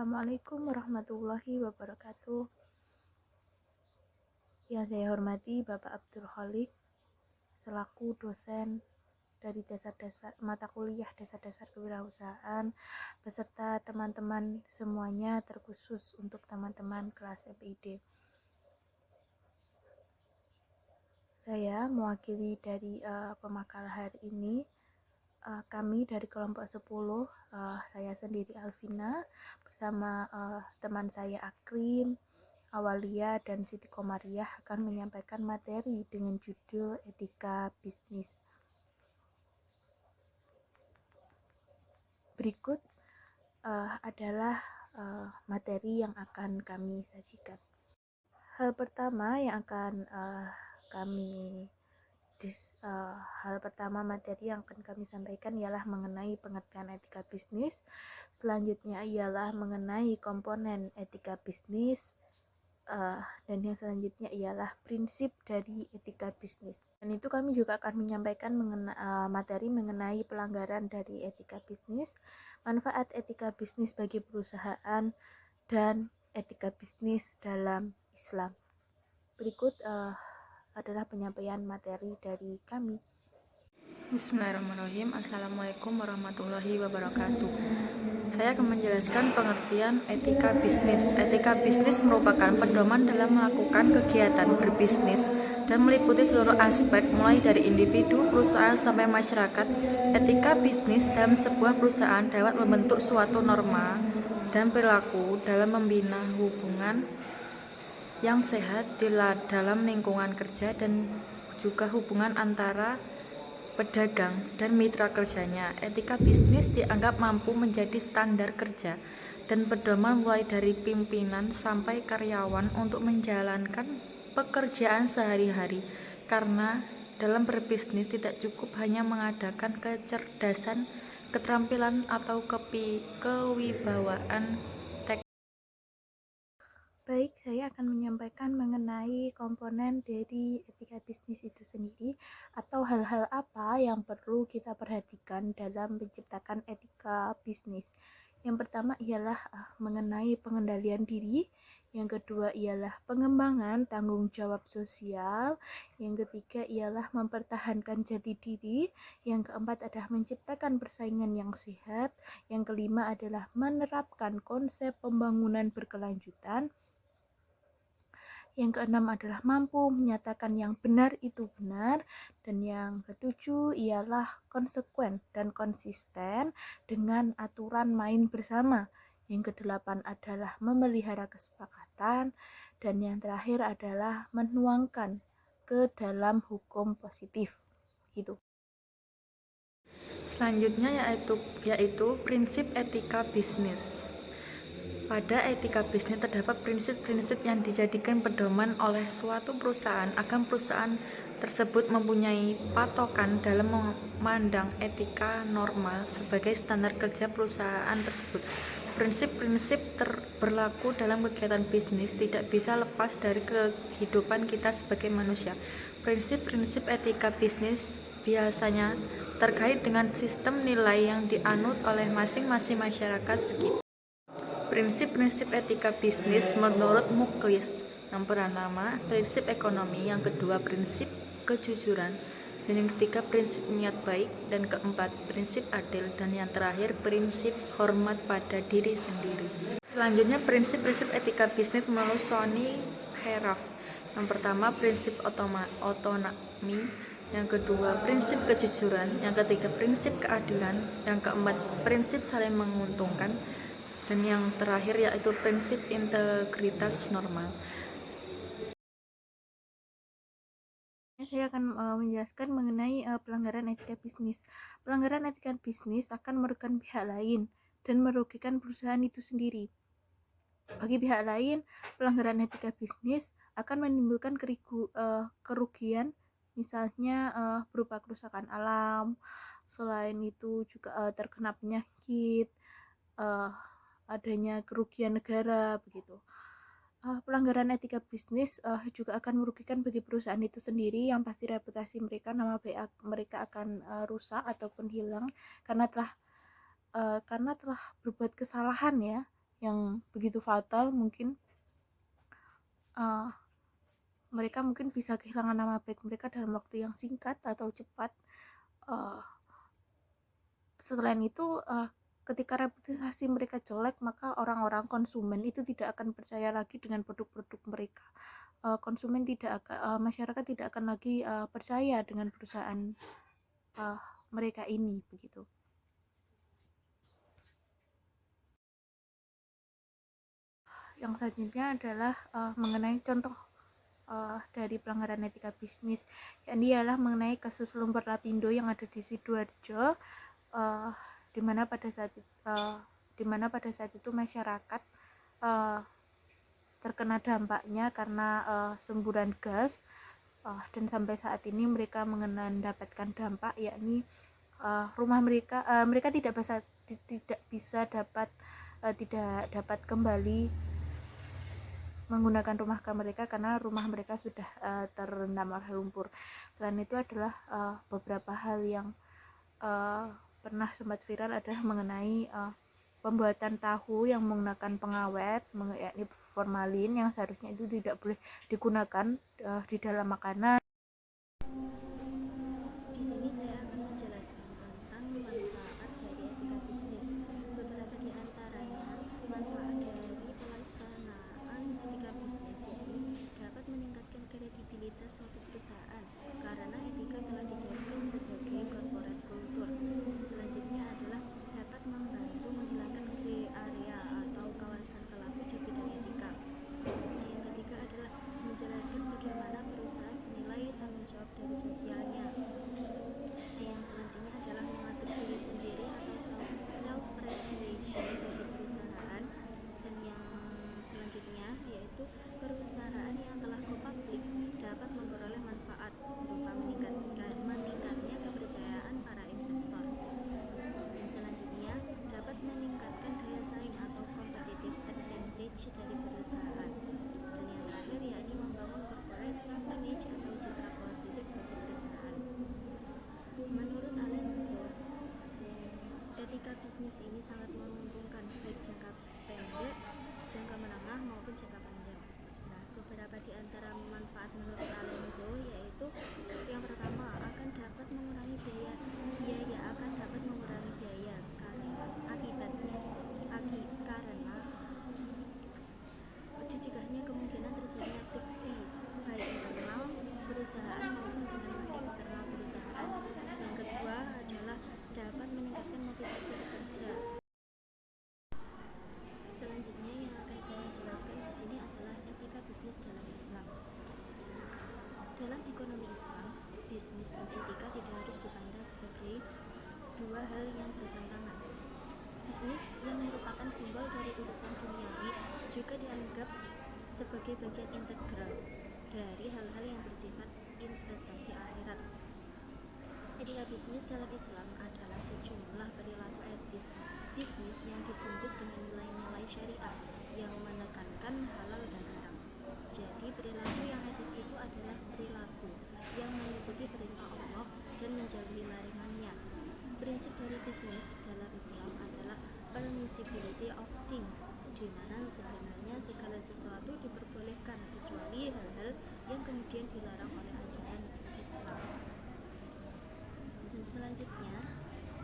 Assalamualaikum warahmatullahi wabarakatuh. Yang saya hormati Bapak Abdul Khalik selaku dosen dari mata kuliah dasar kewirausahaan beserta teman-teman semuanya, terkhusus untuk teman-teman kelas FID. Saya mewakili dari pemakar hari ini. Kami dari kelompok 10, saya sendiri Alvina bersama teman saya Akrim, Awalia, dan Siti Komariah akan menyampaikan materi dengan judul Etika Bisnis. Berikut adalah materi yang akan kami sajikan. Hal pertama materi yang akan kami sampaikan ialah mengenai pengertian etika bisnis. Selanjutnya ialah mengenai komponen etika bisnis, dan yang selanjutnya ialah prinsip dari etika bisnis. Dan itu kami juga akan menyampaikan materi mengenai pelanggaran dari etika bisnis, manfaat etika bisnis bagi perusahaan, dan etika bisnis dalam Islam. Berikut adalah penyampaian materi dari kami. Bismillahirrahmanirrahim. Assalamualaikum warahmatullahi wabarakatuh. Saya akan menjelaskan pengertian etika bisnis. Etika bisnis merupakan pedoman dalam melakukan kegiatan berbisnis dan meliputi seluruh aspek mulai dari individu, perusahaan, sampai masyarakat. Etika bisnis dalam sebuah perusahaan dapat membentuk suatu norma dan perilaku dalam membina hubungan yang sehat dalam lingkungan kerja dan juga hubungan antara pedagang dan mitra kerjanya. Etika bisnis dianggap mampu menjadi standar kerja dan pedoman mulai dari pimpinan sampai karyawan untuk menjalankan pekerjaan sehari-hari. Karena dalam berbisnis tidak cukup hanya mengadakan kecerdasan, keterampilan, atau kewibawaan. Baik, saya akan menyampaikan mengenai komponen dari etika bisnis itu sendiri, atau hal-hal apa yang perlu kita perhatikan dalam menciptakan etika bisnis. Yang pertama ialah mengenai pengendalian diri, yang kedua ialah pengembangan tanggung jawab sosial, yang ketiga ialah mempertahankan jati diri, yang keempat adalah menciptakan persaingan yang sehat, yang kelima adalah menerapkan konsep pembangunan berkelanjutan, yang keenam adalah mampu menyatakan yang benar itu benar, dan yang ketujuh ialah konsekuen dan konsisten dengan aturan main bersama. Yang kedelapan adalah memelihara kesepakatan, dan yang terakhir adalah menuangkan ke dalam hukum positif. Gitu. Selanjutnya yaitu prinsip etika bisnis. Pada etika bisnis terdapat prinsip-prinsip yang dijadikan pedoman oleh suatu perusahaan agar perusahaan tersebut mempunyai patokan dalam memandang etika normal sebagai standar kerja perusahaan tersebut. Prinsip-prinsip berlaku dalam kegiatan bisnis tidak bisa lepas dari kehidupan kita sebagai manusia. Prinsip-prinsip etika bisnis biasanya terkait dengan sistem nilai yang dianut oleh masing-masing masyarakat sekitar. Prinsip-prinsip etika bisnis menurut Muklis. Yang pertama, prinsip ekonomi, yang kedua, prinsip kejujuran, dan yang ketiga, prinsip niat baik, dan keempat, prinsip adil, dan yang terakhir, prinsip hormat pada diri sendiri. Selanjutnya, prinsip-prinsip etika bisnis menurut Sony Heraf. Yang pertama, prinsip otonomi, yang kedua, prinsip kejujuran, yang ketiga, prinsip keadilan, yang keempat, prinsip saling menguntungkan, dan yang terakhir yaitu prinsip integritas normal. Saya akan menjelaskan mengenai pelanggaran etika bisnis. Pelanggaran etika bisnis akan merugikan pihak lain dan merugikan perusahaan itu sendiri. Bagi pihak lain, pelanggaran etika bisnis akan menimbulkan kerugian, misalnya berupa kerusakan alam. Selain itu juga terkena penyakit, adanya kerugian negara, begitu. Pelanggaran etika bisnis juga akan merugikan bagi perusahaan itu sendiri, yang pasti reputasi mereka, nama baik mereka akan rusak ataupun hilang karena telah berbuat kesalahan, ya, yang begitu fatal, mungkin mereka mungkin bisa kehilangan nama baik mereka dalam waktu yang singkat atau cepat. Selain itu, ketika reputasi mereka jelek, maka orang-orang konsumen itu tidak akan percaya lagi dengan produk-produk mereka. Konsumen tidak akan, masyarakat tidak akan lagi percaya dengan perusahaan mereka ini, begitu. Yang selanjutnya adalah mengenai contoh dari pelanggaran etika bisnis, yakni ialah mengenai kasus lumpur lapindo yang ada di Sidoarjo, di mana pada saat itu masyarakat terkena dampaknya karena semburan gas, dan sampai saat ini mereka mendapatkan dampak, yakni rumah mereka tidak dapat kembali menggunakan rumah mereka karena rumah mereka sudah terendam oleh lumpur. Selain itu adalah beberapa hal yang pernah sempat viral adalah mengenai pembuatan tahu yang menggunakan pengawet, yakni formalin, yang seharusnya itu tidak boleh digunakan di dalam makanan. Di sini saya akan menjelaskan tentang manfaat dari etika bisnis. Beberapa di antaranya manfaat dari pelaksanaan etika bisnis yakni dapat meningkatkan kredibilitas suatu perusahaan karena etika telah dijadikan sebagai corporate culture. Selanjutnya adalah dapat membantu menghilangkan gray area atau kawasan kelabu di bidang etika. Yang ketiga adalah menjelaskan bagaimana perusahaan menilai tanggung jawab dari sosialnya. Yang selanjutnya adalah mengatur diri sendiri atau self-regulation bagi perusahaan. Dan yang selanjutnya yaitu perusahaan yang telah go public dapat memperoleh manfaat berupa meningkatnya kepercayaan para investor. Yang selanjutnya dapat meningkatkan daya saing atau competitive advantage dari perusahaan. Dan yang terakhir yakni membangun corporate image atau citra positif bagi perusahaan. Menurut Alonso, etika bisnis ini sangat menguntungkan baik jangka pendek, jangka menengah maupun jangka panjang. Nah, beberapa di antara manfaat menurut Alonso yaitu yang pertama akan dapat mengurangi biaya karena dicegahnya kemungkinan terjadinya friksi baik internal perusahaan maupun dengan eksternal perusahaan. Yang kedua adalah dapat meningkatkan motivasi bekerja. Selanjutnya yang akan saya jelaskan di sini adalah etika bisnis dalam Islam. Dalam ekonomi Islam, bisnis dan etika tidak harus dipandang sebagai dua hal yang bertentangan. Bisnis yang merupakan simbol dari urusan duniawi juga dianggap sebagai bagian integral dari hal-hal yang bersifat investasi akhirat. Etika bisnis dalam Islam adalah sejumlah perilaku etis bisnis yang dibungkus dengan nilai-nilai syariah yang menekankan halal dan haram. Jadi perilaku yang etis itu adalah perilaku yang mengikuti perintah Allah dan menjauhi larangannya. Prinsip dari bisnis dalam Islam adalah permissibility of things, di mana sebenarnya segala sesuatu diperbolehkan kecuali hal-hal yang kemudian dilarang oleh ajaran Islam. Dan selanjutnya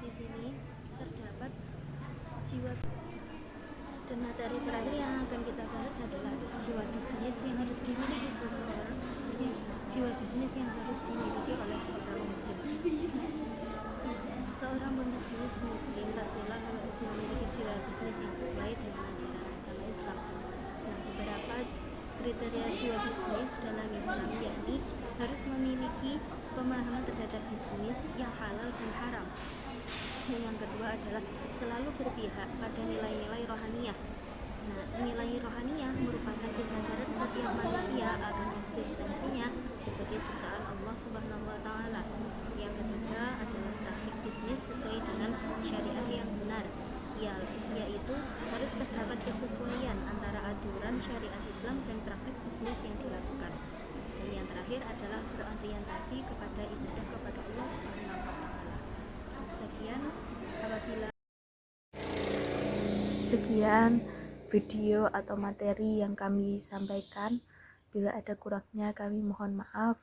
di sini terdapat jiwa, dan materi terakhir yang akan kita bahas adalah jiwa bisnis yang harus dimiliki seseorang, jiwa bisnis yang harus dimiliki oleh seorang muslim. Seorang pembisnis muslim pastilah harus memiliki jiwa bisnis yang sesuai dengan ajaran agama Islam. Nah, beberapa kriteria jiwa bisnis dalam Islam yakni harus memiliki pemahaman terhadap bisnis yang halal dan haram. Dan yang kedua adalah selalu berpihak pada nilai-nilai rohaniyah. Nah, nilai rohaniyah merupakan kesadaran setiap manusia akan eksistensinya sebagai ciptaan Allah Subhanahu wa Ta'ala. Yang ketiga adalah praktik bisnis sesuai dengan syariat yang benar, yaitu harus terdapat kesesuaian antara aturan syariat Islam dan praktik bisnis yang dilakukan. Dan yang terakhir adalah berorientasi kepada ibadah kepada Allah Subhanahu wa Ta'ala. Sekian video atau materi yang kami sampaikan. Bila ada kurangnya kami mohon maaf.